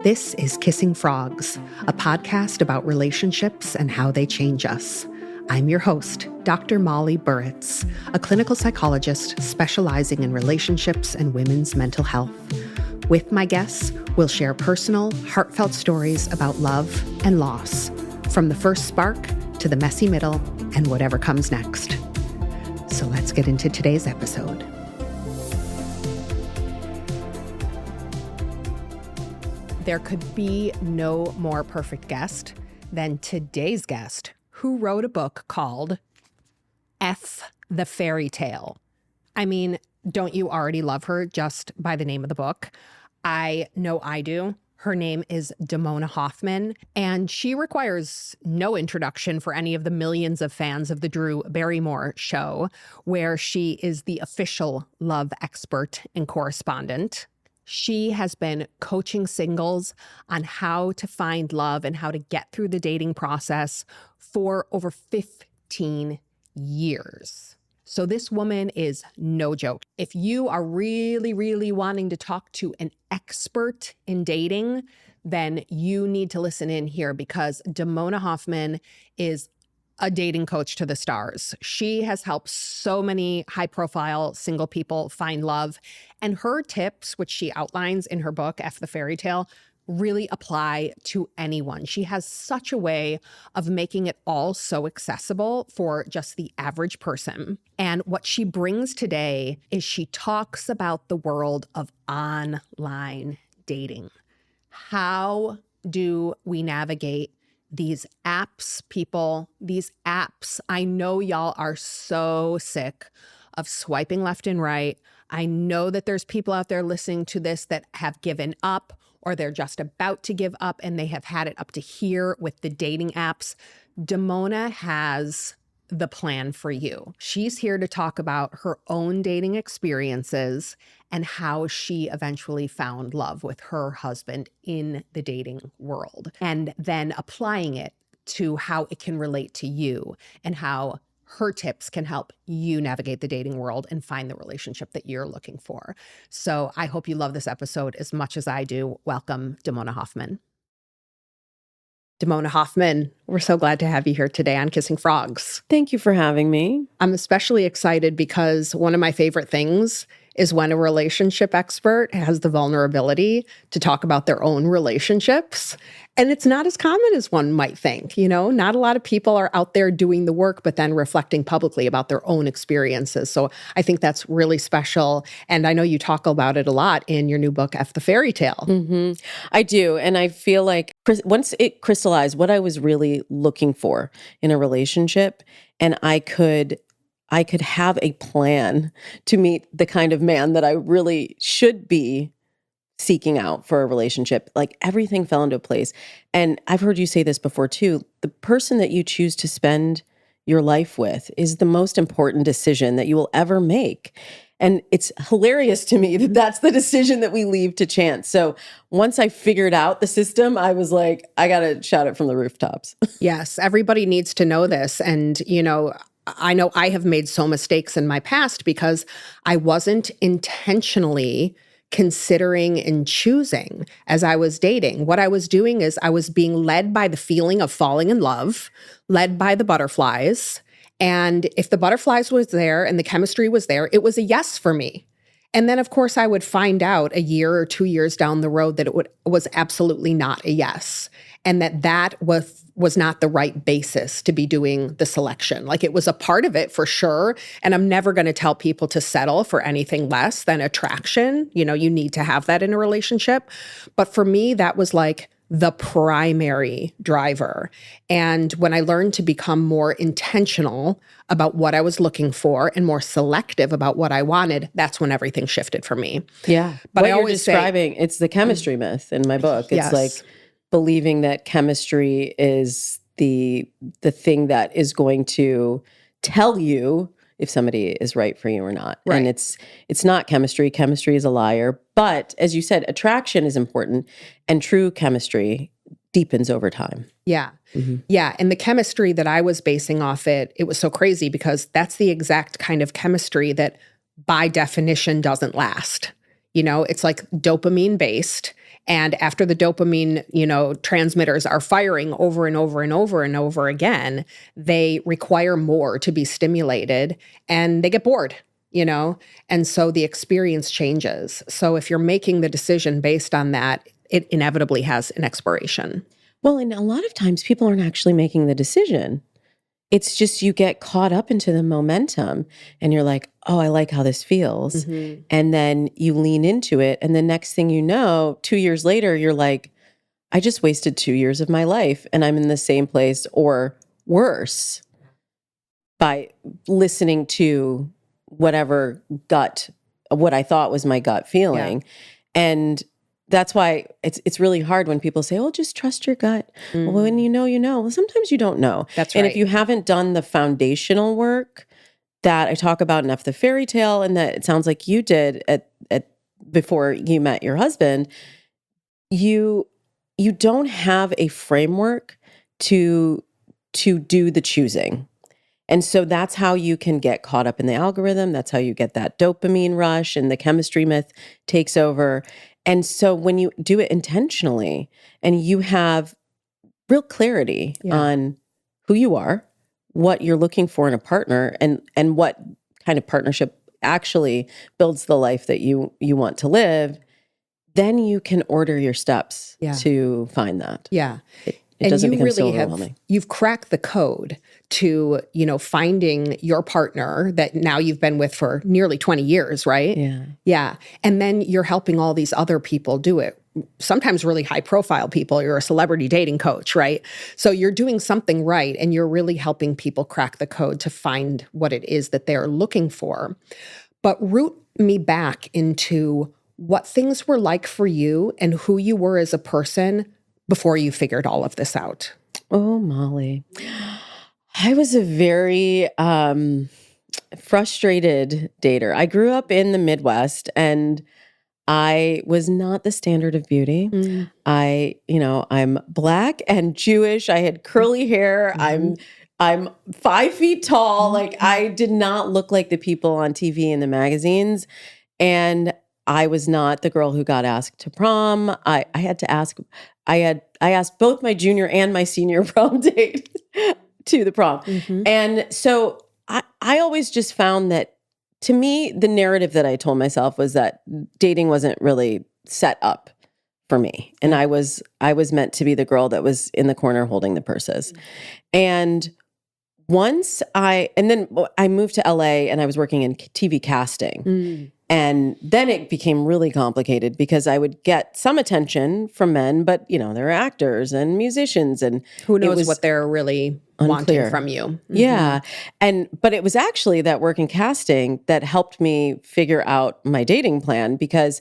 This is Kissing Frogs, a podcast about relationships and how they change us. I'm your host, Dr. Molly Burritz, a clinical psychologist specializing in relationships and women's mental health. With my guests, we'll share personal, heartfelt stories about love and loss, from the first spark to the messy middle and whatever comes next. So let's get into today's episode. There could be no more perfect guest than today's guest, who wrote a book called F the Fairy Tale. I mean, don't you already love her just by the name of the book? I know I do. Her name is Damona Hoffman, and she requires no introduction for any of the millions of fans of the Drew Barrymore show, where she is the official love expert and correspondent. She has been coaching singles on how to find love and how to get through the dating process for over 15 years. So this woman is no joke. If you are really wanting to talk to an expert in dating, then you need to listen in here, because Damona Hoffman is a dating coach to the stars. She has helped so many high-profile single people find love, and her tips, which she outlines in her book, F the Fairy Tale, really apply to anyone. She has such a way of making it all so accessible for just the average person. And what she brings today is she talks about the world of online dating. How do we navigate these apps, people, these apps? I know y'all are so sick of swiping left and right. I know that there's people out there listening to this that have given up, or they're just about to give up, and they have had it up to here with the dating apps. Damona has the plan for you. She's here to talk about her own dating experiences and how she eventually found love with her husband in the dating world, and then applying it to how it can relate to you and how her tips can help you navigate the dating world and find the relationship that you're looking for. So I hope you love this episode as much as I do. Welcome, Damona Hoffman. Damona Hoffman, we're so glad to have you here today on Kissing Frogs. Thank you for having me. I'm especially excited because one of my favorite things is when a relationship expert has the vulnerability to talk about their own relationships. And it's not as common as one might think. You know, not a lot of people are out there doing the work, but then reflecting publicly about their own experiences. So I think that's really special. And I know you talk about it a lot in your new book, F the Fairy Tale. Mm-hmm. I do. And I feel like once it crystallized what I was really looking for in a relationship, and I could have a plan to meet the kind of man that I really should be seeking out for a relationship, like everything fell into place. And I've heard you say this before too. The person that you choose to spend your life with is the most important decision that you will ever make. And it's hilarious to me that that's the decision that we leave to chance. So once I figured out the system, I was like, I got to shout it from the rooftops. Yes, everybody needs to know this. And, you know I have made so mistakes in my past because I wasn't intentionally considering and choosing as I was dating. What I was doing is I was being led by the feeling of falling in love, led by the butterflies. And if the butterflies was there and the chemistry was there, it was a yes for me. And then, of course, I would find out a year or 2 years down the road that it was absolutely not a yes, and that was not the right basis to be doing the selection. Like, it was a part of it for sure, and I'm never going to tell people to settle for anything less than attraction. You know, you need to have that in a relationship. But for me, that was like the primary driver. And when I learned to become more intentional about what I was looking for and more selective about what I wanted, that's when everything shifted for me. Yeah. But what I always you're describing, it's the chemistry myth in my book. It's yes. like believing that chemistry is the thing that is going to tell you if somebody is right for you or not. Right. And it's not chemistry. Chemistry is a liar. But as you said, attraction is important, and true chemistry deepens over time. Yeah. Mm-hmm. Yeah. And the chemistry that I was basing off it was so crazy because that's the exact kind of chemistry that by definition doesn't last. You know, it's like dopamine based. And after the dopamine, transmitters are firing over and over and over and over again, they require more to be stimulated and they get bored. And so the experience changes. So if you're making the decision based on that, it inevitably has an expiration. Well, and a lot of times people aren't actually making the decision. It's just you get caught up into the momentum and you're like, oh, I like how this feels. Mm-hmm. And then you lean into it. And the next thing you know, 2 years later, you're like, I just wasted 2 years of my life and I'm in the same place or worse by listening to what I thought was my gut feeling. Yeah. And that's why it's really hard when people say, oh, just trust your gut. Mm. Well, when you know. Well, sometimes you don't know. That's right. And if you haven't done the foundational work that I talk about in F the Fairy Tale and that it sounds like you did at before you met your husband, you don't have a framework to do the choosing. And so that's how you can get caught up in the algorithm. That's how you get that dopamine rush and the chemistry myth takes over. And so when you do it intentionally and you have real clarity on who you are, what you're looking for in a partner, and what kind of partnership actually builds the life that you want to live, then you can order your steps to find that. Yeah. It doesn't become so overwhelming. You've cracked the code to, finding your partner that now you've been with for nearly 20 years, right? Yeah. Yeah. And then you're helping all these other people do it. Sometimes really high profile people. You're a celebrity dating coach, right? So you're doing something right and you're really helping people crack the code to find what it is that they're looking for. But root me back into what things were like for you and who you were as a person before you figured all of this out. Oh, Molly. I was a very frustrated dater. I grew up in the Midwest and I was not the standard of beauty. Mm. I'm Black and Jewish. I had curly hair. Mm-hmm. I'm 5 feet tall. Mm-hmm. Like I did not look like the people on TV and the magazines. And I was not the girl who got asked to prom. I asked both my junior and my senior prom date to the prom. Mm-hmm. And so I always just found that, to me, the narrative that I told myself was that dating wasn't really set up for me. And I was meant to be the girl that was in the corner holding the purses. Mm-hmm. And then I moved to LA and I was working in TV casting. Mm. And then it became really complicated because I would get some attention from men, but they're actors and musicians, and who knows what they're really wanting from you. Mm-hmm. Yeah. But it was actually that work in casting that helped me figure out my dating plan, because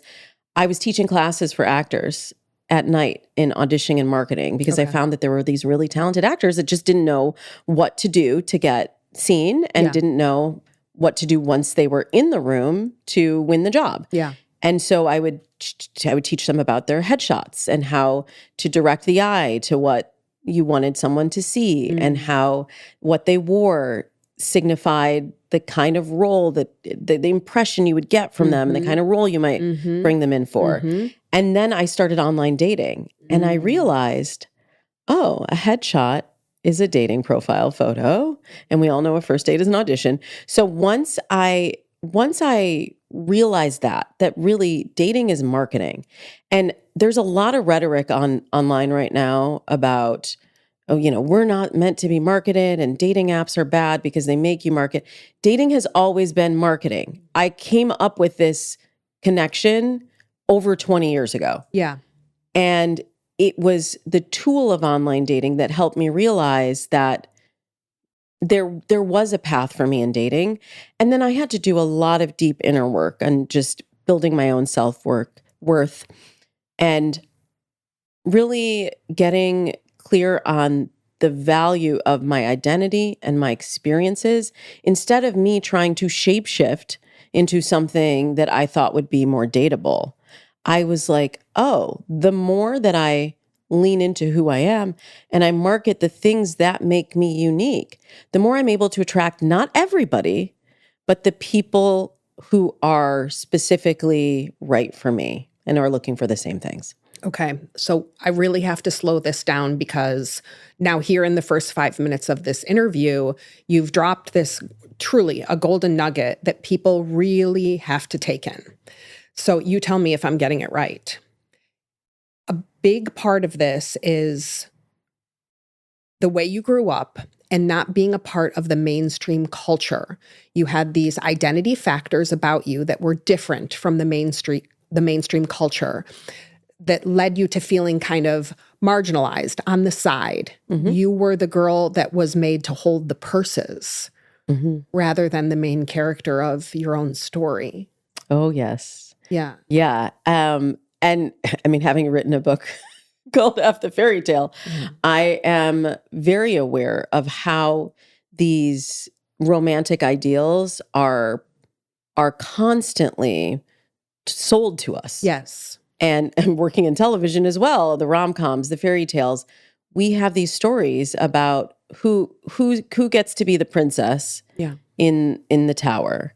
I was teaching classes for actors at night in auditioning and marketing, because I found that there were these really talented actors that just didn't know what to do to get seen and didn't know what to do once they were in the room to win the job. Yeah. And so I would teach them about their headshots and how to direct the eye to what you wanted someone to see, and how what they wore signified the kind of role that the impression you would get from them and the kind of role you might bring them in for. Mm-hmm. And then I started online dating and I realized, a headshot is a dating profile photo. And we all know a first date is an audition. So once I realized that really dating is marketing. And there's a lot of rhetoric online right now about, we're not meant to be marketed and dating apps are bad because they make you market. Dating has always been marketing. I came up with this connection over 20 years ago. Yeah. And it was the tool of online dating that helped me realize that there was a path for me in dating. And then I had to do a lot of deep inner work and just building my own self-worth and really getting clear on the value of my identity and my experiences, instead of me trying to shapeshift into something that I thought would be more dateable. I was like, the more that I lean into who I am and I market the things that make me unique, the more I'm able to attract not everybody, but the people who are specifically right for me and are looking for the same things. Okay, so I really have to slow this down because now here in the first 5 minutes of this interview, you've dropped this truly a golden nugget that people really have to take in. So you tell me if I'm getting it right. A big part of this is the way you grew up and not being a part of the mainstream culture. You had these identity factors about you that were different from the mainstream culture that led you to feeling kind of marginalized on the side. You were the girl that was made to hold the purses rather than the main character of your own story. Oh, yes. Yeah. Yeah. And I mean, having written a book called F the Fairy Tale, I am very aware of how these romantic ideals are constantly sold to us. Yes. And working in television as well, the rom-coms, the fairy tales, we have these stories about who gets to be the princess in the tower.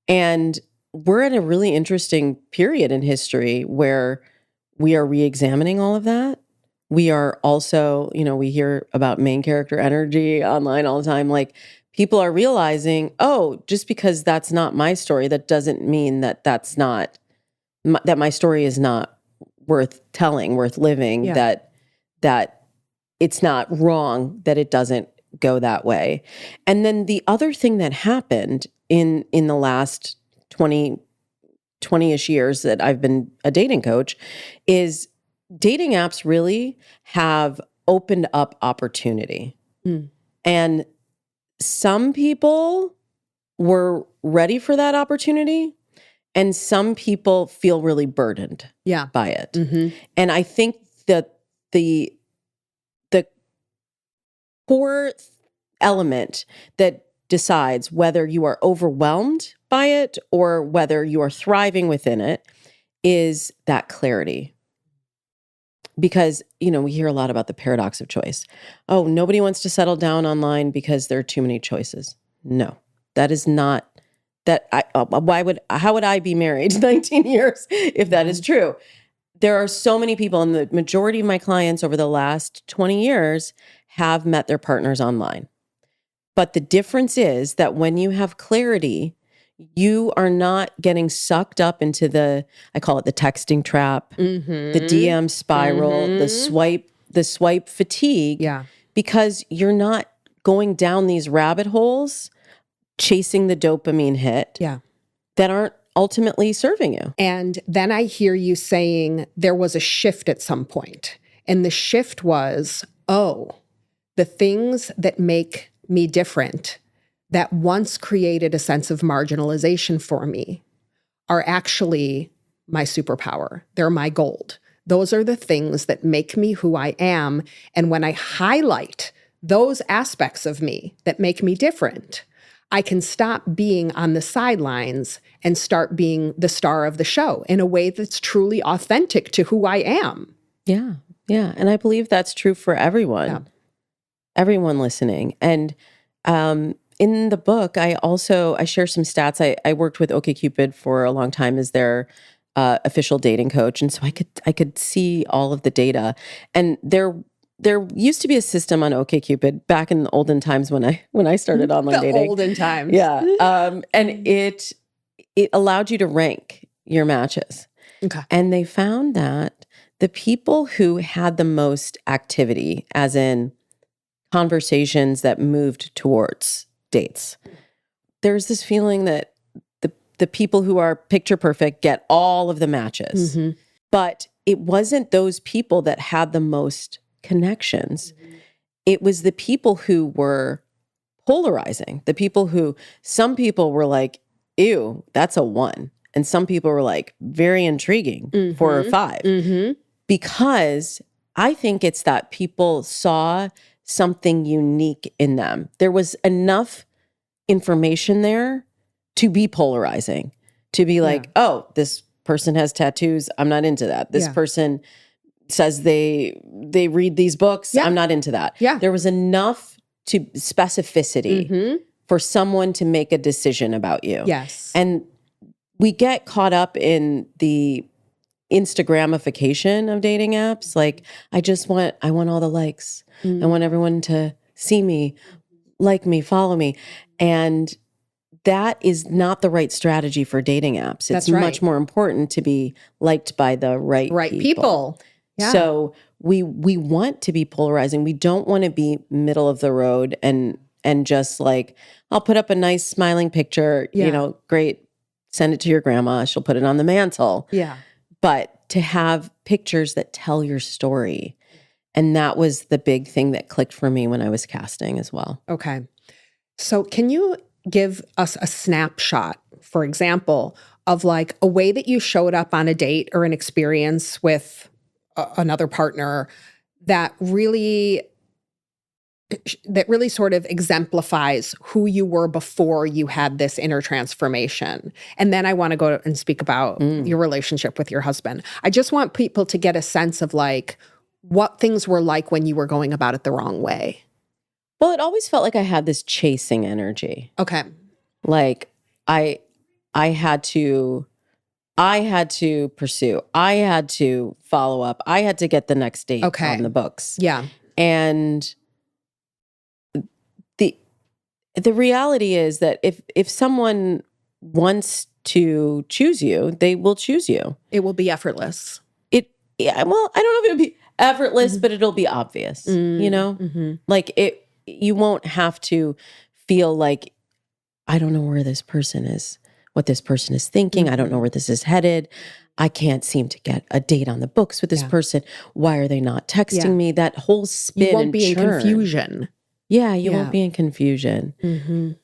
And we're at a really interesting period in history where we are re-examining all of that. We are also, we hear about main character energy online all the time. Like, people are realizing, oh, just because that's not my story, that doesn't mean that that my story is not worth telling, worth living, that it's not wrong, that it doesn't go that way. And then the other thing that happened in the last 20-ish years that I've been a dating coach is dating apps really have opened up opportunity. And some people were ready for that opportunity, and some people feel really burdened by it. And I think that the core element that decides whether you are overwhelmed by it or whether you are thriving within it is that clarity. Because, we hear a lot about the paradox of choice. Oh, nobody wants to settle down online because there are too many choices. No, that is not that. How would I be married 19 years if that is true? There are so many people, and the majority of my clients over the last 20 years have met their partners online. But the difference is that when you have clarity, you are not getting sucked up into I call it the texting trap, the DM spiral, the swipe fatigue, because you're not going down these rabbit holes, chasing the dopamine hit that aren't ultimately serving you. And then I hear you saying there was a shift at some point. And the shift was, the things that make me different, that once created a sense of marginalization for me, are actually my superpower. They're my gold. Those are the things that make me who I am. And when I highlight those aspects of me that make me different, I can stop being on the sidelines and start being the star of the show in a way that's truly authentic to who I am. Yeah. Yeah. And I believe that's true for everyone, everyone listening. And in the book, I share some stats. I worked with OkCupid for a long time as their official dating coach. And so I could see all of the data. And there used to be a system on OkCupid back in the olden times when I started online dating. Olden times. Yeah. And it allowed you to rank your matches. Okay. And they found that the people who had the most activity, as in conversations that moved towards dates, there's this feeling that the people who are picture perfect get all of the matches. But it wasn't those people that had the most connections. It was the people who were polarizing, the people who, some people were like, ew, that's a 1. And some people were like, very intriguing, 4 or 5. Because I think it's that people saw something unique in them. There was enough information there to be polarizing, to be like, oh, this person has tattoos, I'm not into that. This person says they read these books, I'm not into that. There was enough to specificity for someone to make a decision about you. Yes. And we get caught up in the Instagramification of dating apps. Like I want all the likes. I want everyone to see me, like me, follow me. And that is not the right strategy for dating apps. It's That's right. much more important to be liked by the right people. Yeah. So we want to be polarizing. We don't want to be middle of the road and just like, I'll put up a nice smiling picture, great, send it to your grandma. She'll put it on the mantle. Yeah. But to have pictures that tell your story. And that was the big thing that clicked for me when I was casting as well. Okay. So can you give us a snapshot, for example, of like a way that you showed up on a date or an experience with another partner that really sort of exemplifies who you were before you had this inner transformation? And then I want to go and speak about your relationship with your husband. I just want people to get a sense of like what things were like when you were going about it the wrong way. Well, it always felt like I had this chasing energy. Okay. Like I had to pursue. I had to follow up. I had to get the next date on the books. Yeah. And the reality is that if someone wants to choose you, they will choose you. It will be effortless. Well, I don't know if it'll be effortless, but it'll be obvious, like you won't have to feel like, I don't know where this person is, what this person is thinking. I don't know where this is headed. I can't seem to get a date on the books with this person. Why are they not texting me? That whole spin You won't and be in churn. confusion. Yeah, you won't be in confusion.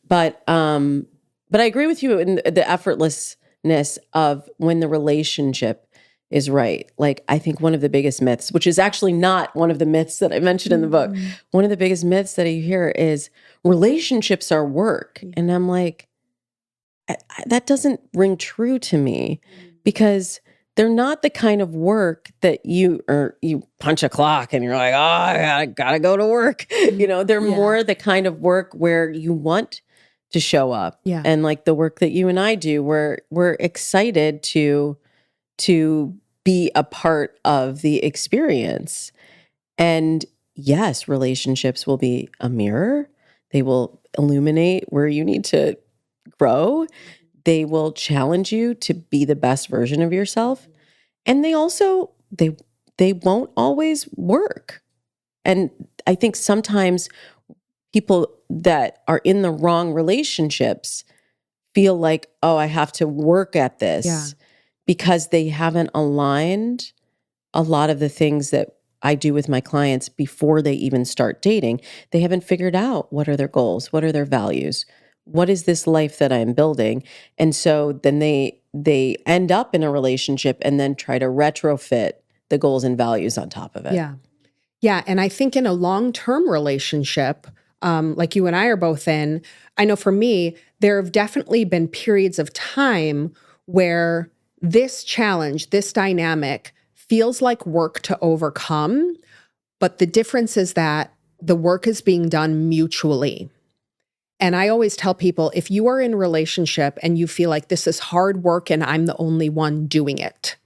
But I agree with you in the effortlessness of when the relationship is right. Like, I think one of the biggest myths, which is actually not one of the myths that I mentioned in the book, one of the biggest myths that I hear is relationships are work. And I'm like, that doesn't ring true to me, because they're not the kind of work that you punch a clock and you're like, oh, I gotta go to work. They're more the kind of work where you want to show up. Yeah. And like the work that you and I do, we're excited to be a part of the experience. And yes, relationships will be a mirror. They will illuminate where you need to grow. They will challenge you to be the best version of yourself. And they also, they won't always work. And I think sometimes people that are in the wrong relationships feel like, oh, I have to work at this because they haven't aligned a lot of the things that I do with my clients before they even start dating. They haven't figured out what are their goals, what are their values, what is this life that I'm building? And so then they end up in a relationship and then try to retrofit the goals and values on top of it. Yeah. Yeah. And I think in a long-term relationship, like you and I are both in, I know for me, there have definitely been periods of time where this challenge, this dynamic feels like work to overcome, but the difference is that the work is being done mutually. And I always tell people, if you are in a relationship and you feel like this is hard work and I'm the only one doing it,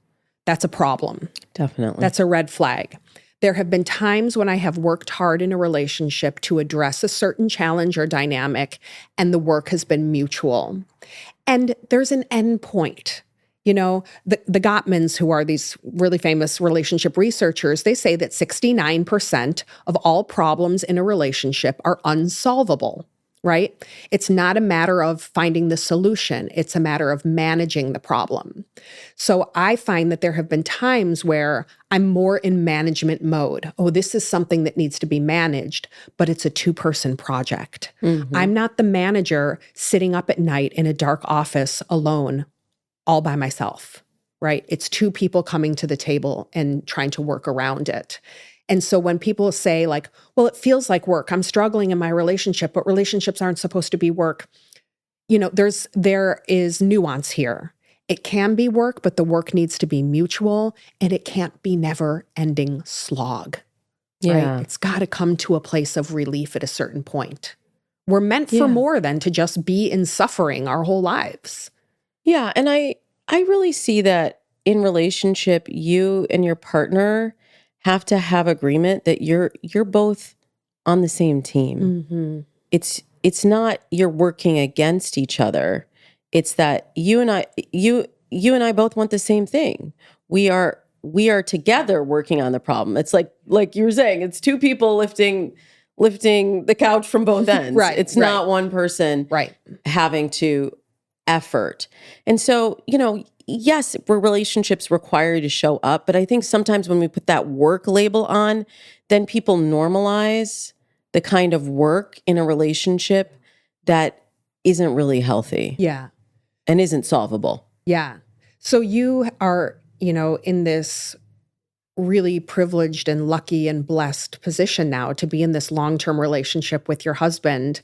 that's a problem. Definitely. That's a red flag. There have been times when I have worked hard in a relationship to address a certain challenge or dynamic, and the work has been mutual. And there's an end point. The Gottmans, who are these really famous relationship researchers, they say that 69% of all problems in a relationship are unsolvable, right? It's not a matter of finding the solution. It's a matter of managing the problem. So I find that there have been times where I'm more in management mode. Oh, this is something that needs to be managed, but it's a two-person project. I'm not the manager sitting up at night in a dark office alone, all by myself, right? It's two people coming to the table and trying to work around it. And so when people say like, well, it feels like work, I'm struggling in my relationship, but relationships aren't supposed to be work. There is nuance here. It can be work, but the work needs to be mutual, and it can't be never ending slog. Yeah. Right? It's got to come to a place of relief at a certain point. We're meant for more than to just be in suffering our whole lives. Yeah. And I really see that in relationship, you and your partner have to have agreement that you're both on the same team. Mm-hmm. It's not you're working against each other. It's that you and I both want the same thing. We are together working on the problem. It's like you were saying, it's two people lifting the couch from both ends. Right, It's right. not one person Right. having to effort. And so, yes, relationships require you to show up, but I think sometimes when we put that work label on, then people normalize the kind of work in a relationship that isn't really healthy Yeah. and isn't solvable. Yeah. So you are, in this really privileged and lucky and blessed position now to be in this long-term relationship with your husband.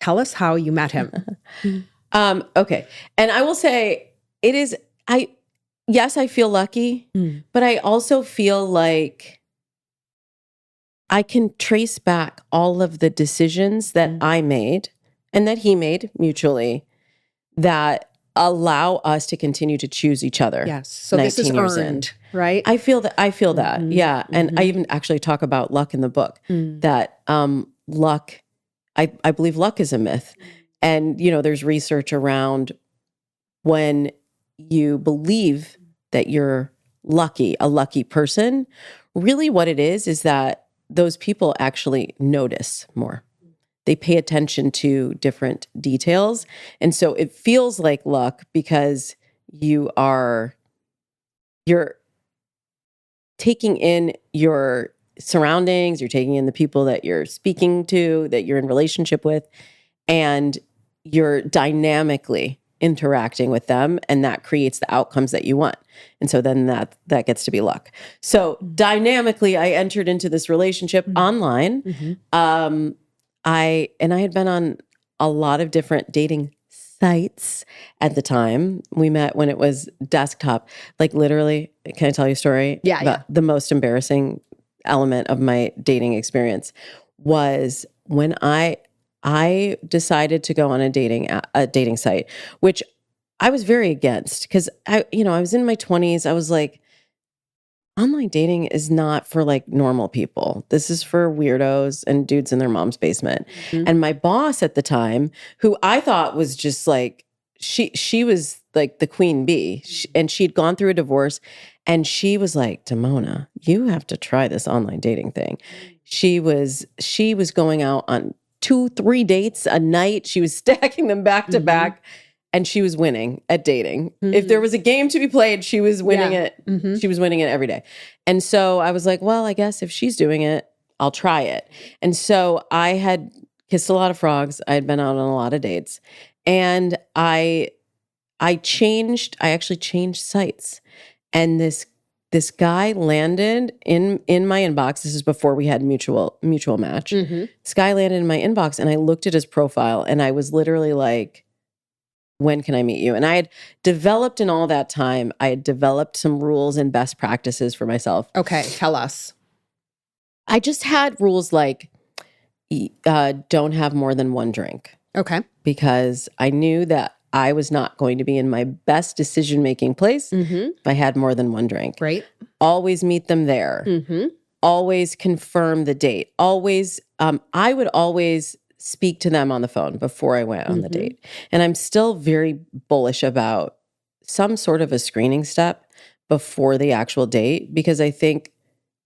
Tell us how you met him. Okay. And I will say yes, I feel lucky, but I also feel like I can trace back all of the decisions that I made and that he made mutually that allow us to continue to choose each other. Yes. So this is 19 years earned, right? I feel that. Yeah. And I even actually talk about luck in the book, that luck, I believe luck is a myth. And, there's research around when you believe that you're a lucky person, really what it is that those people actually notice more. They pay attention to different details. And so it feels like luck because you're taking in your surroundings, you're taking in the people that you're speaking to, that you're in relationship with, and you're dynamically interacting with them, and that creates the outcomes that you want. And so then that gets to be luck. So dynamically, I entered into this relationship online. I had been on a lot of different dating sites at the time. We met when it was desktop. Like literally, can I tell you a story? Yeah. The most embarrassing element of my dating experience was when I decided to go on a dating site, which I was very against because I was in my 20s. I was like, online dating is not for like normal people. This is for weirdos and dudes in their mom's basement. And my boss at the time, who I thought was just like, she was like the queen bee, and she'd gone through a divorce, and she was like, Damona, you have to try this online dating thing. She was going out on 2-3 dates a night. She was stacking them back to back. And she was winning at dating. If there was a game to be played, she was winning it. She was winning it every day. And so I was like, well, I guess if she's doing it, I'll try it. And so I had kissed a lot of frogs. I had been out on a lot of dates. And I actually changed sites. And this guy landed in my inbox. This is before we had mutual match. This guy landed in my inbox, and I looked at his profile, and I was literally like, when can I meet you? And I had developed in all that time, some rules and best practices for myself. Okay, tell us. I just had rules like, don't have more than one drink. Okay. Because I knew that I was not going to be in my best decision-making place if I had more than one drink. Right. Always meet them there. Always confirm the date. Always, I would always speak to them on the phone before I went on the date. And I'm still very bullish about some sort of a screening step before the actual date, because I think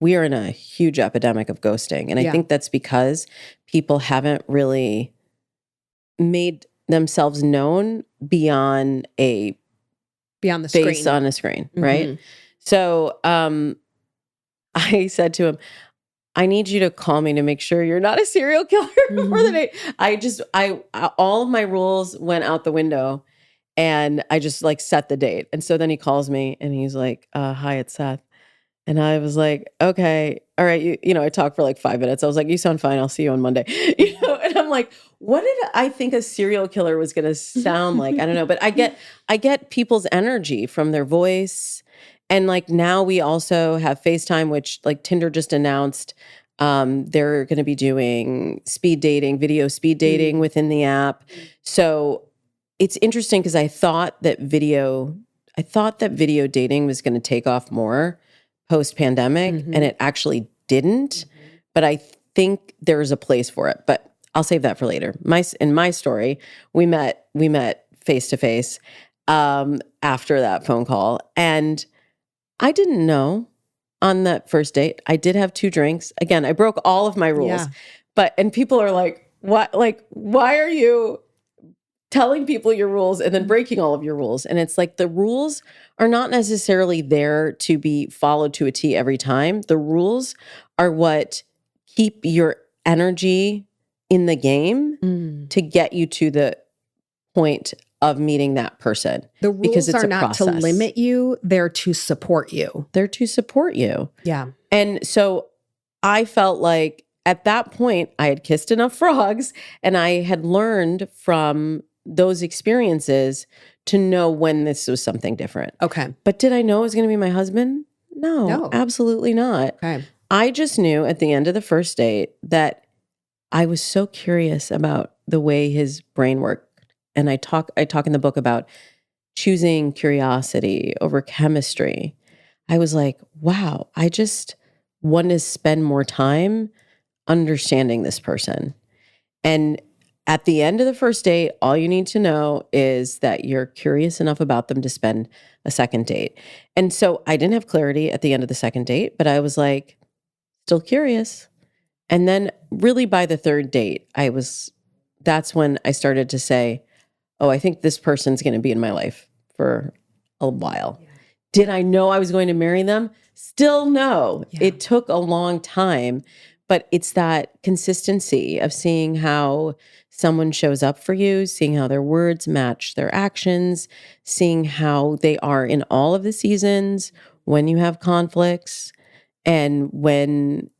we are in a huge epidemic of ghosting. And I think that's because people haven't really made themselves known beyond the screen. face on a screen, right? So I said to him, I need you to call me to make sure you're not a serial killer before the date. All of my rules went out the window, and I just like set the date. And so then he calls me and he's like, hi, it's Seth. And I was like, okay, all right. I talked for like 5 minutes. I was like, you sound fine. I'll see you on Monday. And I'm like, what did I think a serial killer was going to sound like? I don't know. But I get people's energy from their voice. And like now we also have FaceTime, which like Tinder just announced they're going to be doing video speed dating within the app. So it's interesting because I thought that video I thought that video dating was going to take off more post-pandemic, and it actually didn't. But I think there's a place for it. But I'll save that for later. In my story, we met face to face after that phone call, and I didn't know on that first date. I did have 2 drinks. Again, I broke all of my rules. Yeah. And people are like, "What? Like, why are you telling people your rules and then breaking all of your rules?" And it's like the rules are not necessarily there to be followed to a T every time. The rules are what keep your energy in the game to get you to the point of meeting that person. The because rules it's are a not to process. limit you, they're to support you. They're to support you. Yeah. And so I felt like at that point I had kissed enough frogs, and I had learned from those experiences to know when this was something different. Okay. But did I know it was going to be my husband? No, absolutely not. Okay. I just knew at the end of the first date that I was so curious about the way his brain worked. And I talk in the book about choosing curiosity over chemistry. I was like, wow, I just want to spend more time understanding this person. And at the end of the first date, all you need to know is that you're curious enough about them to spend a second date. And so I didn't have clarity at the end of the second date, but I was like, still curious. And then really by the third date, that's when I started to say, oh, I think this person's going to be in my life for a while. Yeah. Did I know I was going to marry them? Still no. Yeah. It took a long time, but it's that consistency of seeing how someone shows up for you, seeing how their words match their actions, seeing how they are in all of the seasons, when you have conflicts, and when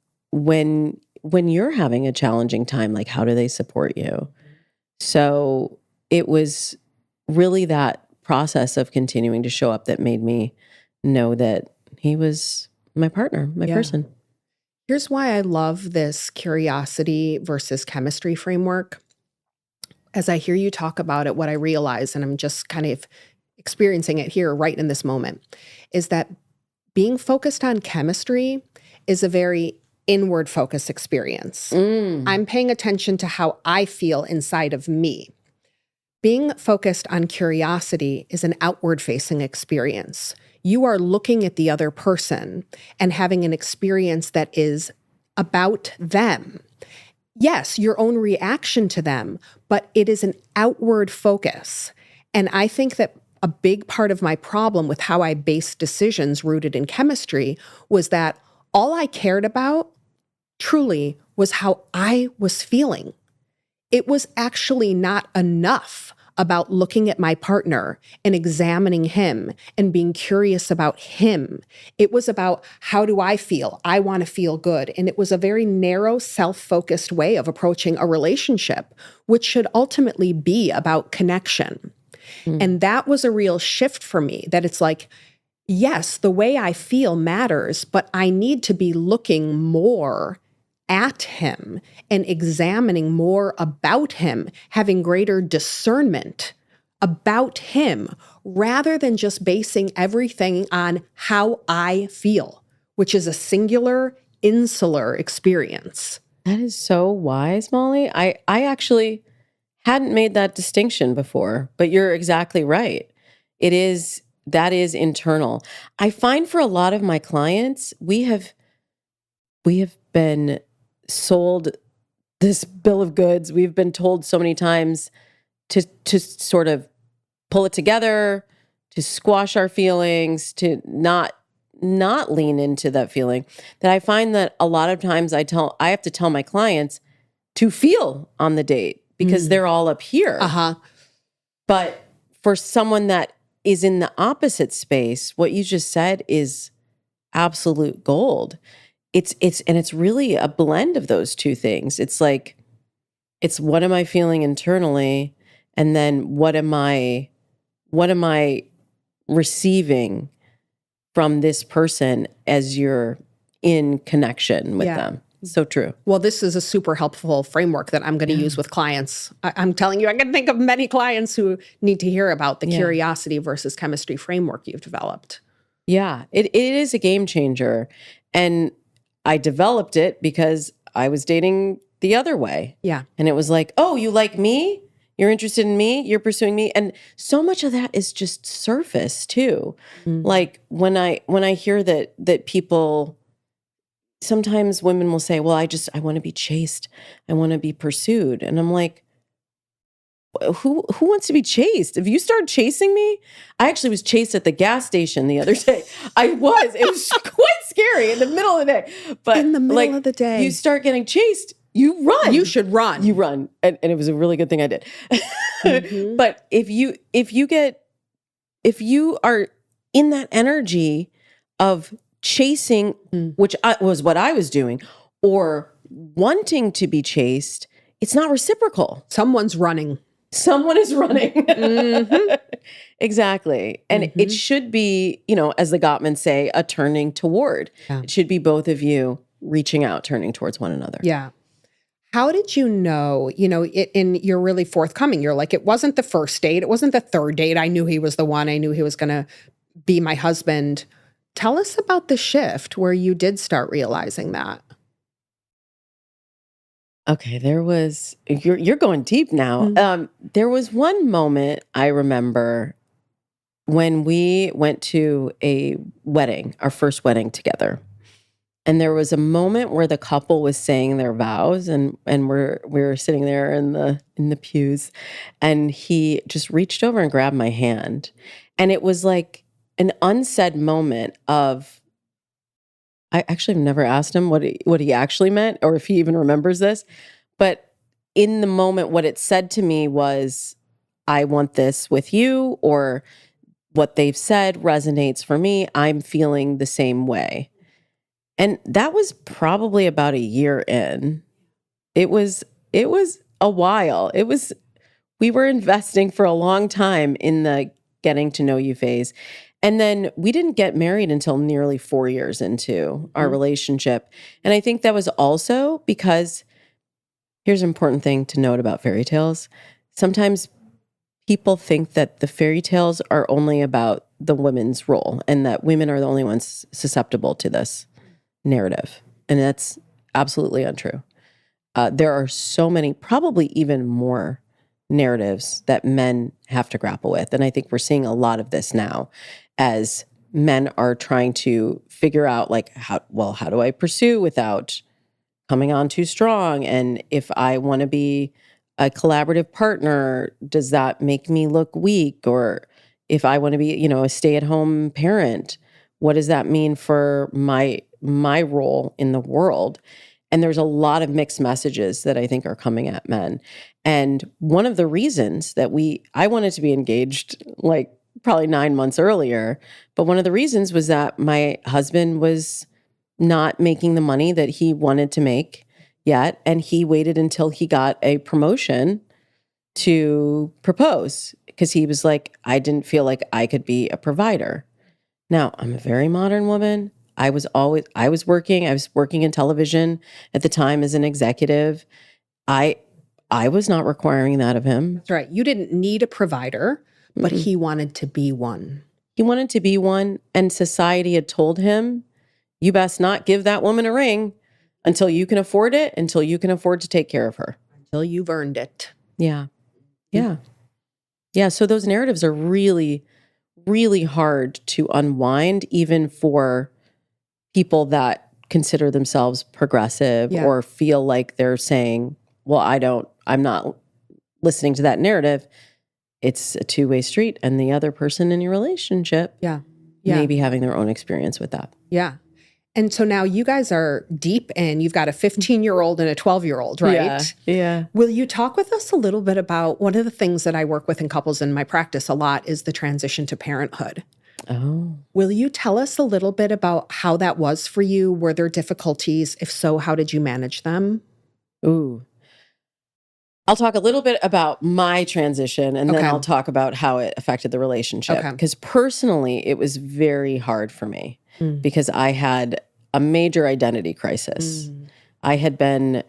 you're having a challenging time, like how do they support you? So it was really that process of continuing to show up that made me know that he was my partner, my person. Here's why I love this curiosity versus chemistry framework. As I hear you talk about it, what I realize, and I'm just kind of experiencing it here right in this moment, is that being focused on chemistry is a very inward focused experience. I'm paying attention to how I feel inside of me. Being focused on curiosity is an outward facing experience. You are looking at the other person and having an experience that is about them. Yes, your own reaction to them, but it is an outward focus. And I think that a big part of my problem with how I based decisions rooted in chemistry was that all I cared about truly was how I was feeling. It was actually not enough about looking at my partner and examining him and being curious about him. It was about, how do I feel? I want to feel good. And it was a very narrow, self-focused way of approaching a relationship, which should ultimately be about connection. And that was a real shift for me, that it's like, yes, the way I feel matters, but I need to be looking more at him and examining more about him, having greater discernment about him, rather than just basing everything on how I feel, which is a singular, insular experience. That is so wise, Molly. I actually hadn't made that distinction before, but you're exactly right. That is internal. I find for a lot of my clients, we have been sold this bill of goods. We've been told so many times to sort of pull it together, to squash our feelings, to not lean into that feeling, that I find that a lot of times I have to tell my clients to feel on the date because they're all up here. But for someone that is in the opposite space, what you just said is absolute gold. It's really a blend of those two things. It's like, it's what am I feeling internally, and then what am I receiving from this person as you're in connection with them. So true. Well, this is a super helpful framework that I'm going to use with clients. I'm telling you, I can think of many clients who need to hear about the curiosity versus chemistry framework you've developed. Yeah, it is a game changer. And I developed it because I was dating the other way. Yeah. And it was like, oh, you like me? You're interested in me? You're pursuing me? And so much of that is just surface too. Like when I hear that people, sometimes women will say, well, I want to be chased. I want to be pursued. And I'm like, who wants to be chased? If you start chasing me, I actually was chased at the gas station the other day. It was quite scary in the middle of the day. But in the middle of the day, you start getting chased, you run. You should run. You run. And it was a really good thing I did. But if you are in that energy of chasing, which was what I was doing, or wanting to be chased, it's not reciprocal. Someone's running. Someone is running. Exactly. And it should be, as the Gottmans say, a turning toward. Yeah. It should be both of you reaching out, turning towards one another. Yeah. How did you know, you're really forthcoming. You're like, it wasn't the first date. It wasn't the third date. I knew he was the one. I knew he was going to be my husband. Tell us about the shift where you did start realizing that. Okay, you're going deep now. There was one moment I remember when we went to a wedding, our first wedding together. And there was a moment where the couple was saying their vows and we were sitting there in the pews, and he just reached over and grabbed my hand. And it was like an unsaid moment of, I actually have never asked him what he actually meant or if he even remembers this. But in the moment, what it said to me was, I want this with you, or what they've said resonates for me. I'm feeling the same way. And that was probably about a year in. It was a while. We were investing for a long time in the getting to know you phase. And then we didn't get married until nearly 4 years into our relationship. And I think that was also because, here's an important thing to note about fairy tales. Sometimes people think that the fairy tales are only about the women's role and that women are the only ones susceptible to this narrative. And that's absolutely untrue. There are so many, probably even more narratives that men have to grapple with. And I think we're seeing a lot of this now as men are trying to figure out how do I pursue without coming on too strong? And if I want to be a collaborative partner, does that make me look weak? Or if I want to be, a stay-at-home parent, what does that mean for my role in the world? And there's a lot of mixed messages that I think are coming at men. And one of the reasons that I wanted to be engaged probably 9 months earlier, but one of the reasons was that my husband was not making the money that he wanted to make yet. And he waited until he got a promotion to propose because he was like, I didn't feel like I could be a provider. Now, I'm a very modern woman. I was working in television at the time as an executive. I was not requiring that of him. That's right. You didn't need a provider, but he wanted to be one. He wanted to be one, and society had told him, you best not give that woman a ring until you can afford it, until you can afford to take care of her. Until you've earned it. Yeah. Yeah. Yeah. So those narratives are really, really hard to unwind, even for people that consider themselves progressive or feel like they're saying, well, I'm not listening to that narrative. It's a two-way street, and the other person in your relationship may be having their own experience with that. Yeah. And so now you guys are deep in, you've got a 15-year-old and a 12-year-old, right? Yeah. Will you talk with us a little bit about one of the things that I work with in couples in my practice a lot is the transition to parenthood. Oh. Will you tell us a little bit about how that was for you? Were there difficulties? If so, how did you manage them? Ooh. I'll talk a little bit about my transition, and then I'll talk about how it affected the relationship. Because personally, it was very hard for me because I had a major identity crisis. I had been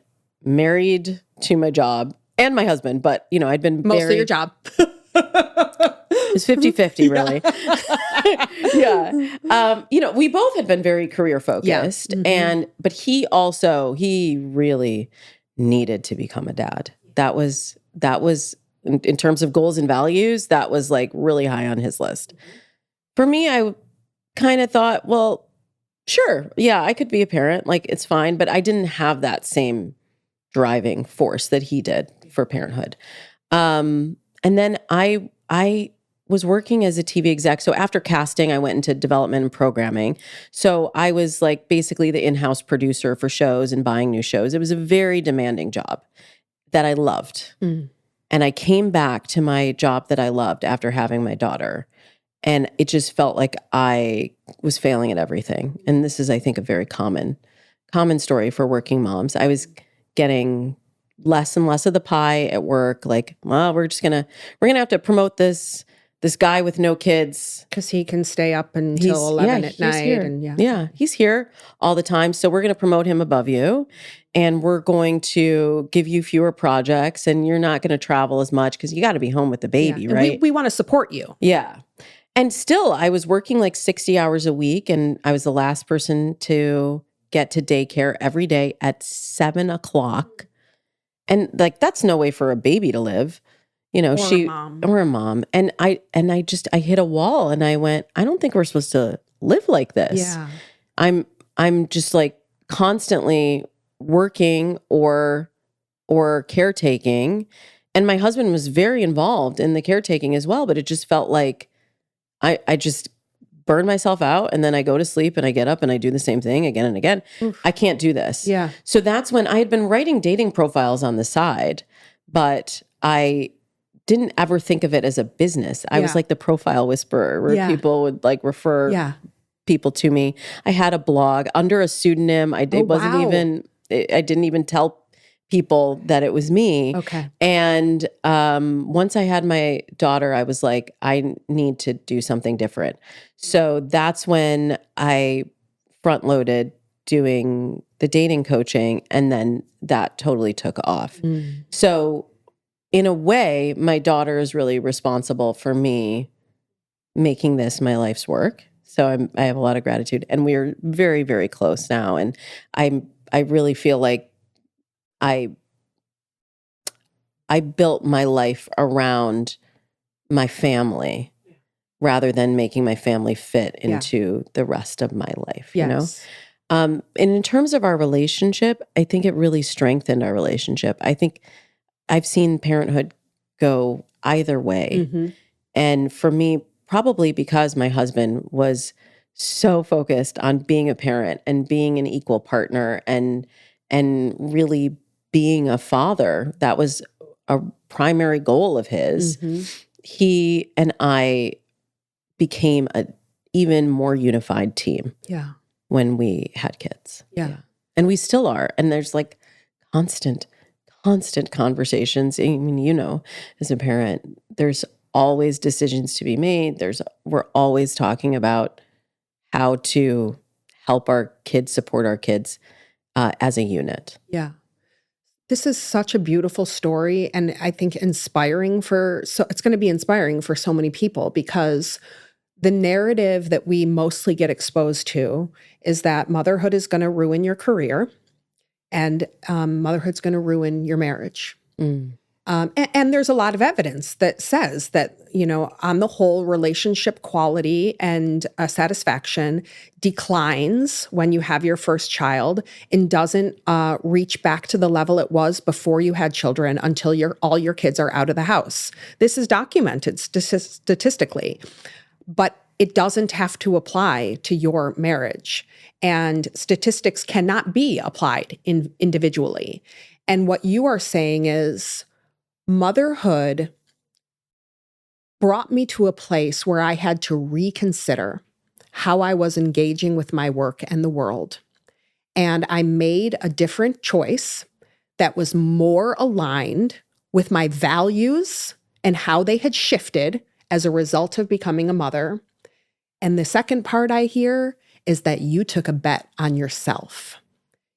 married to my job and my husband, but I'd been Mostly your job. It's 50-50 really. Yeah. We both had been very career focused but he really needed to become a dad. That was in terms of goals and values, that was like really high on his list. For me, I kind of thought, well, sure. Yeah, I could be a parent. Like, it's fine. But I didn't have that same driving force that he did for parenthood. And then I was working as a TV exec. So after casting, I went into development and programming. So I was like basically the in-house producer for shows and buying new shows. It was a very demanding job that I loved. And I came back to my job that I loved after having my daughter. And it just felt like I was failing at everything. And this is, I think, a very common story for working moms. I was getting less and less of the pie at work. Like, well, we're gonna have to promote this guy with no kids because he can stay up until 11 at night. Here. And he's here all the time. So we're going to promote him above you, and we're going to give you fewer projects, and you're not going to travel as much because you got to be home with the baby, right? We want to support you. Yeah. And still, I was working like 60 hours a week, and I was the last person to get to daycare every day at 7:00. And like, that's no way for a baby to live. Or a mom. And I hit a wall, and I went, I don't think we're supposed to live like this. Yeah. I'm just like constantly working or caretaking. And my husband was very involved in the caretaking as well, but it just felt like I just burn myself out, and then I go to sleep and I get up and I do the same thing again and again. Oof. I can't do this. Yeah. So that's when I had been writing dating profiles on the side, but I didn't ever think of it as a business. I was like the profile whisperer where people would like refer people to me. I had a blog under a pseudonym. I didn't even tell people that it was me. Okay. And once I had my daughter, I was like, I need to do something different. So that's when I front loaded doing the dating coaching, and then that totally took off. So in a way, my daughter is really responsible for me making this my life's work. So I have a lot of gratitude, and we're very, very close now. And I really feel like I built my life around my family rather than making my family fit into the rest of my life, And in terms of our relationship, I think it really strengthened our relationship. I think I've seen parenthood go either way. And for me, probably because my husband was so focused on being a parent and being an equal partner and really being a father, that was a primary goal of his. He and I became an even more unified team when we had kids. Yeah. And we still are. And there's like constant conversations. I mean, as a parent, there's always decisions to be made. We're always talking about how to help our kids, support our kids as a unit. Yeah. This is such a beautiful story, and I think inspiring it's going to be inspiring for so many people, because the narrative that we mostly get exposed to is that motherhood is going to ruin your career, and motherhood's going to ruin your marriage. And there's a lot of evidence that says that, on the whole, relationship quality and satisfaction declines when you have your first child and doesn't reach back to the level it was before you had children until all your kids are out of the house. This is documented statistically, but it doesn't have to apply to your marriage. And statistics cannot be applied individually. And what you are saying is, motherhood brought me to a place where I had to reconsider how I was engaging with my work and the world. And I made a different choice that was more aligned with my values and how they had shifted as a result of becoming a mother. And the second part I hear is that you took a bet on yourself.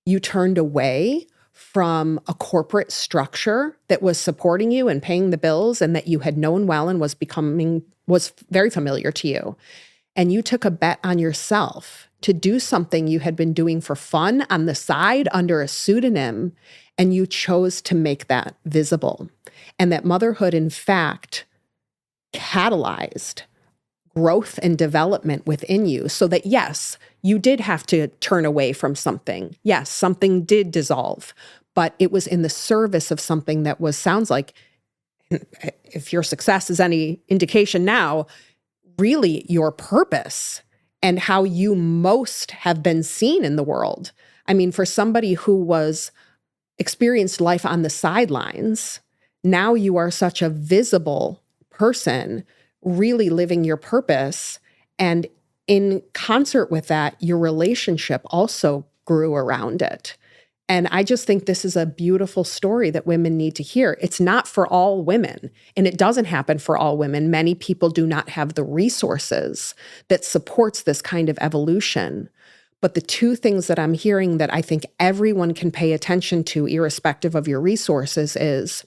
You turned away from a corporate structure that was supporting you and paying the bills and that you had known well and was very familiar to you. And you took a bet on yourself to do something you had been doing for fun on the side under a pseudonym, and you chose to make that visible. And that motherhood, in fact, catalyzed growth and development within you so that, yes, you did have to turn away from something. Yes, something did dissolve, but it was in the service of something that sounds like, if your success is any indication now, really your purpose and how you most have been seen in the world. I mean, for somebody who experienced life on the sidelines, now you are such a visible person really living your purpose. And in concert with that, your relationship also grew around it. And I just think this is a beautiful story that women need to hear. It's not for all women, and it doesn't happen for all women. Many people do not have the resources that supports this kind of evolution. But the two things that I'm hearing that I think everyone can pay attention to, irrespective of your resources, is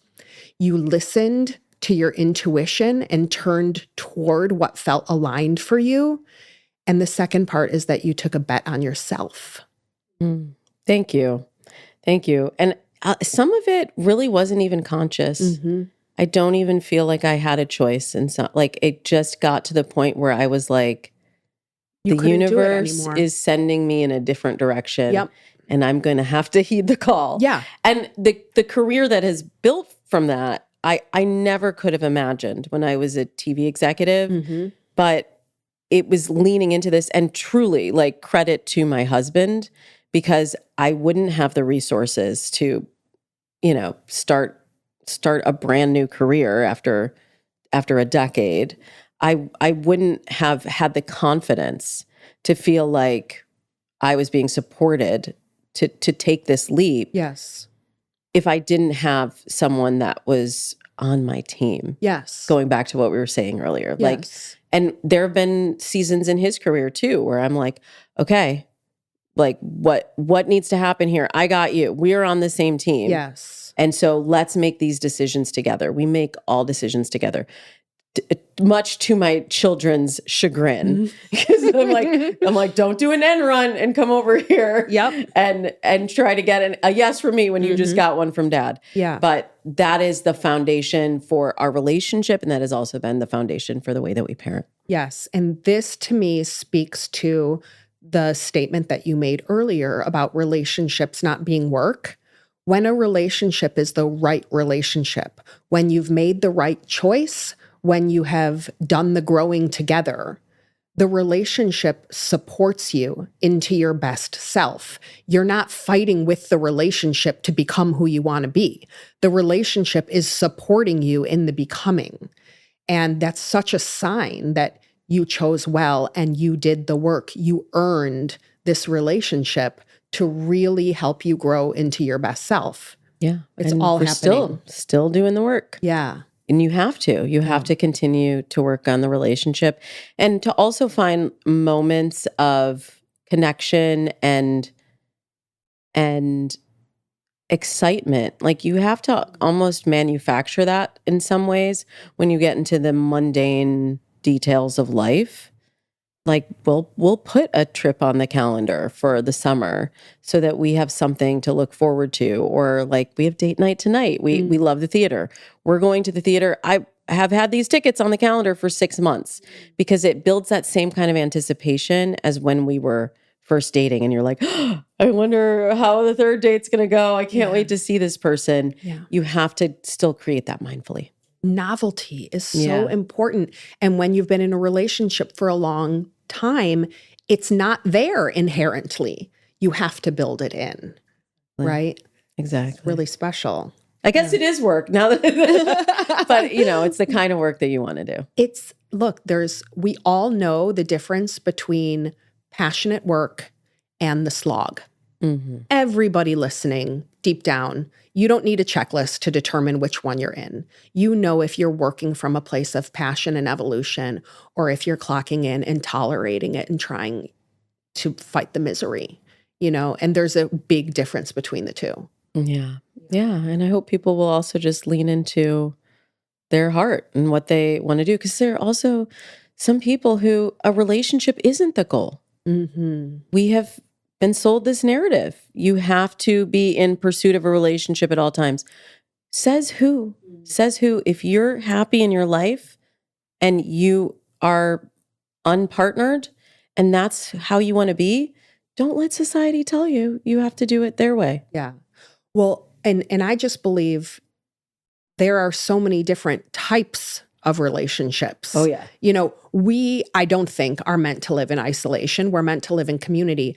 you listened to your intuition and turned toward what felt aligned for you. And the second part is that you took a bet on yourself. Thank you. Thank you. And some of it really wasn't even conscious. Mm-hmm. I don't even feel like I had a choice. And so, like, it just got to the point where I was like, the universe is sending me in a different direction. Yep. And I'm going to have to heed the call. Yeah. And the career that has built from that, I never could have imagined when I was a TV executive, Mm-hmm. but it was leaning into this, and truly, like, credit to my husband, because I wouldn't have the resources to, start a brand new career after a decade. I wouldn't have had the confidence to feel like I was being supported to take this leap. Yes. If I didn't have someone that was on my team. Yes. Going back to what we were saying earlier. Yes. And there have been seasons in his career too, where I'm like, okay, like what needs to happen here? I got you. We're on the same team. Yes. And so let's make these decisions together. We make all decisions together. Much to my children's chagrin, because I'm like, don't do an end run and come over here. Yep. And try to get a yes from me when you just got one from dad. Yeah. But that is the foundation for our relationship, and that has also been the foundation for the way that we parent. Yes. And this to me speaks to the statement that you made earlier about relationships not being work. When a relationship is the right relationship, when you've made the right choice, when you have done the growing together, the relationship supports you into your best self. You're not fighting with the relationship to become who you want to be. The relationship is supporting you in the becoming. And that's such a sign that you chose well and you did the work. You earned this relationship to really help you grow into your best self. Yeah. It's and all we're happening. Still doing the work. Yeah. And you have to continue to work on the relationship, and to also find moments of connection and excitement. Like, you have to almost manufacture that in some ways when you get into the mundane details of life. Like, we'll put a trip on the calendar for the summer so that we have something to look forward to. Or like, we have date night tonight. We love the theater. We're going to the theater. I have had these tickets on the calendar for 6 months, because it builds that same kind of anticipation as when we were first dating. And you're like, oh, I wonder how the third date's going to go. I can't wait to see this person. Yeah. You have to still create that mindfully. Novelty is so important. And when you've been in a relationship for a long time, it's not there inherently. You have to build it in, right? Exactly. It's really special. I guess it is work now that, but it's the kind of work that you want to do. We all know the difference between passionate work and the slog. Mm-hmm. Everybody listening, deep down, you don't need a checklist to determine which one you're in. You know if you're working from a place of passion and evolution, or if you're clocking in and tolerating it and trying to fight the misery. and there's a big difference between the two. Yeah. Yeah. And I hope people will also just lean into their heart and what they want to do. Because there are also some people who a relationship isn't the goal. Mm-hmm. We have been sold this narrative. You have to be in pursuit of a relationship at all times. Says who? Says who? If you're happy in your life and you are unpartnered and that's how you want to be, don't let society tell you you have to do it their way. Yeah. Well, and I just believe there are so many different types of relationships. Oh, yeah. I don't think are meant to live in isolation. We're meant to live in community.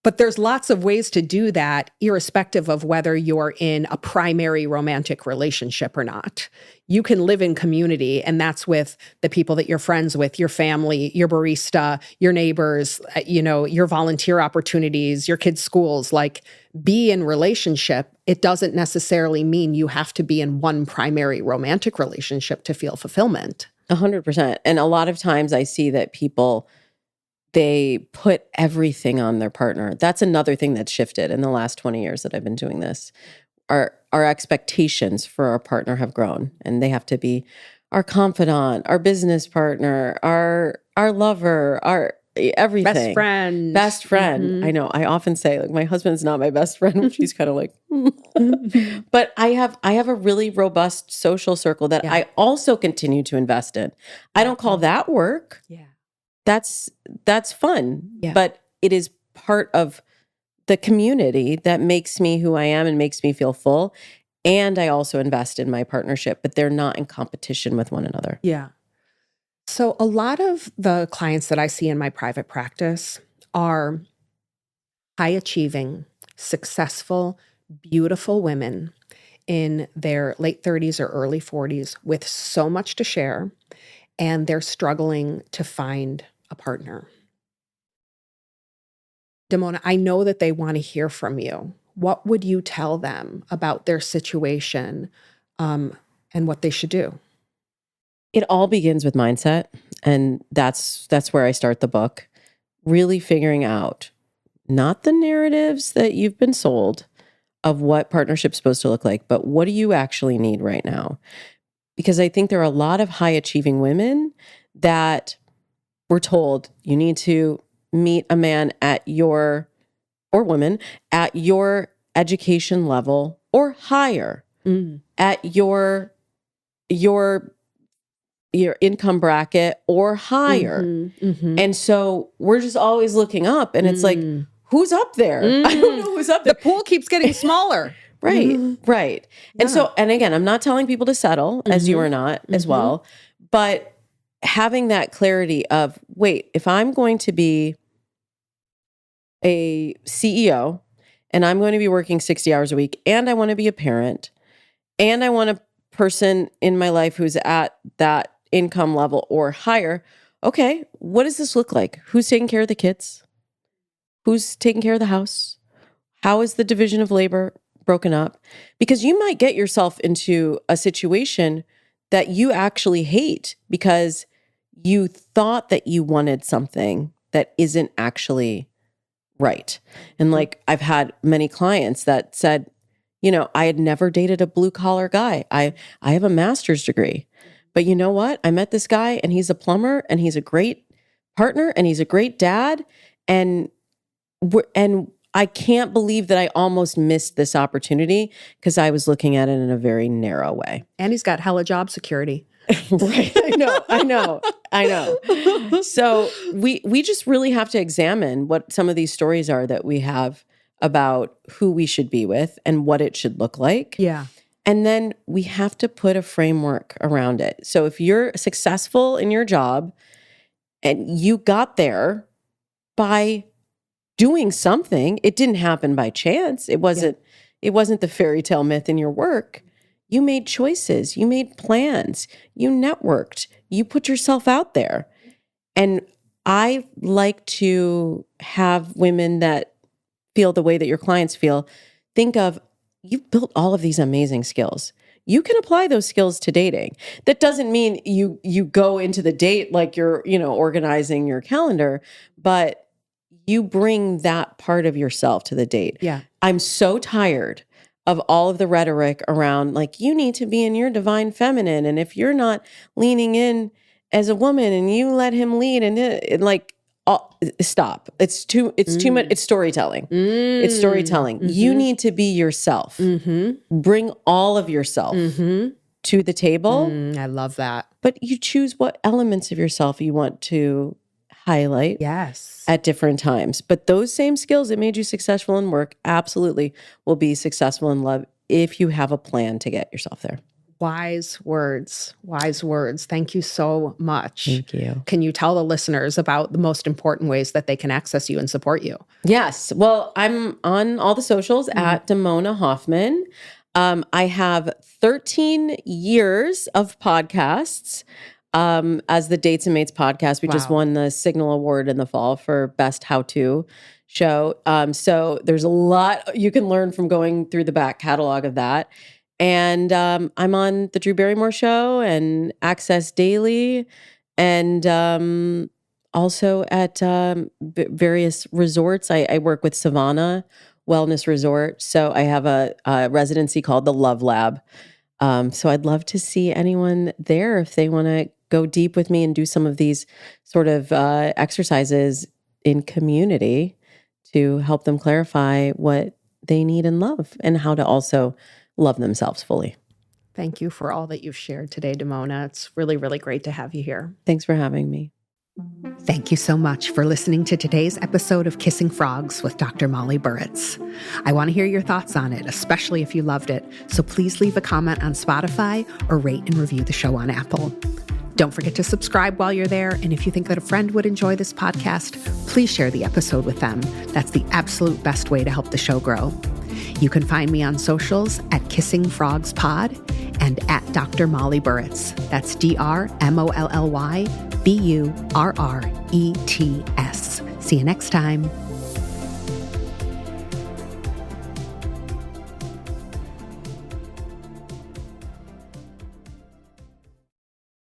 But there's lots of ways to do that, irrespective of whether you're in a primary romantic relationship or not. You can live in community, and that's with the people that you're friends with, your family, your barista, your neighbors, your volunteer opportunities, your kids' schools. Like, be in relationship. It doesn't necessarily mean you have to be in one primary romantic relationship to feel fulfillment. 100%. And a lot of times I see that people, they put everything on their partner. That's another thing that's shifted in the last 20 years that I've been doing this. Our expectations for our partner have grown, and they have to be our confidant, our business partner, our lover, our everything. Best friend. Mm-hmm. I know. I often say, like, my husband's not my best friend, which he's kind of like, but I have a really robust social circle that I also continue to invest in. I don't call that work. Yeah. That's fun, Yeah. but it is part of the community that makes me who I am and makes me feel full. And I also invest in my partnership, but they're not in competition with one another. Yeah. So a lot of the clients that I see in my private practice are high achieving, successful, beautiful women in their late 30s or early 40s with so much to share, and they're struggling to find a partner. Damona, I know that they want to hear from you. What would you tell them about their situation, and what they should do? It all begins with mindset, and that's where I start the book. Really figuring out not the narratives that you've been sold of what partnership's supposed to look like, but what do you actually need right now? Because I think there are a lot of high achieving women that were told you need to meet a man or woman at your education level or higher, at your income bracket or higher. Mm-hmm, mm-hmm. And so we're just always looking up, and it's like, who's up there? I don't know who's up there. The pool keeps getting smaller. Right, right. And so, and again, I'm not telling people to settle, as you are not as well, but having that clarity of, wait, if I'm going to be a CEO and I'm going to be working 60 hours a week, and I want to be a parent, and I want a person in my life who's at that income level or higher, okay, what does this look like? Who's taking care of the kids? Who's taking care of the house? How is the division of labor broken up? Because you might get yourself into a situation that you actually hate because you thought that you wanted something that isn't actually right. And like, I've had many clients that said, I had never dated a blue collar guy. I have a master's degree, but you know what? I met this guy, and he's a plumber, and he's a great partner, and he's a great dad. And I can't believe that I almost missed this opportunity because I was looking at it in a very narrow way. And he's got hella job security. Right. I know. So we just really have to examine what some of these stories are that we have about who we should be with and what it should look like. Yeah. And then we have to put a framework around it. So if you're successful in your job and you got there by doing something, it didn't happen by chance. It wasn't the fairy tale myth in your work. You made choices, you made plans, you networked, you put yourself out there. And I like to have women that feel the way that your clients feel. Think of, you've built all of these amazing skills. You can apply those skills to dating. That doesn't mean you go into the date like you're, organizing your calendar, but you bring that part of yourself to the date. Yeah. I'm so tired of all of the rhetoric around like, you need to be in your divine feminine. And if you're not leaning in as a woman and you let him lead and like, stop. It's too much. It's storytelling. It's storytelling. You need to be yourself. Bring all of yourself to the table. I love that. But you choose what elements of yourself you want to highlight at different times. But those same skills that made you successful in work absolutely will be successful in love if you have a plan to get yourself there. Wise words. Wise words. Thank you so much. Thank you. Can you tell the listeners about the most important ways that they can access you and support you? Yes. Well, I'm on all the socials at Damona Hoffman. I have 13 years of podcasts as the Dates and Mates podcast. We just won the Signal Award in the fall for Best How-To Show. So there's a lot you can learn from going through the back catalog of that. And I'm on the Drew Barrymore Show and Access Daily, and also at various resorts. I work with Savannah Wellness Resort, so I have a residency called the Love Lab. So I'd love to see anyone there if they want to go deep with me and do some of these sort of exercises in community to help them clarify what they need in love and how to also love themselves fully. Thank you for all that you've shared today, Damona. It's really, really great to have you here. Thanks for having me. Thank you so much for listening to today's episode of Kissing Frogs with Dr. Molly Burritts. I want to hear your thoughts on it, especially if you loved it. So please leave a comment on Spotify or rate and review the show on Apple. Don't forget to subscribe while you're there. And if you think that a friend would enjoy this podcast, please share the episode with them. That's the absolute best way to help the show grow. You can find me on socials at Kissing Frogs Pod and at Dr. Molly Burritts. That's DrMollybUrrets. See you next time.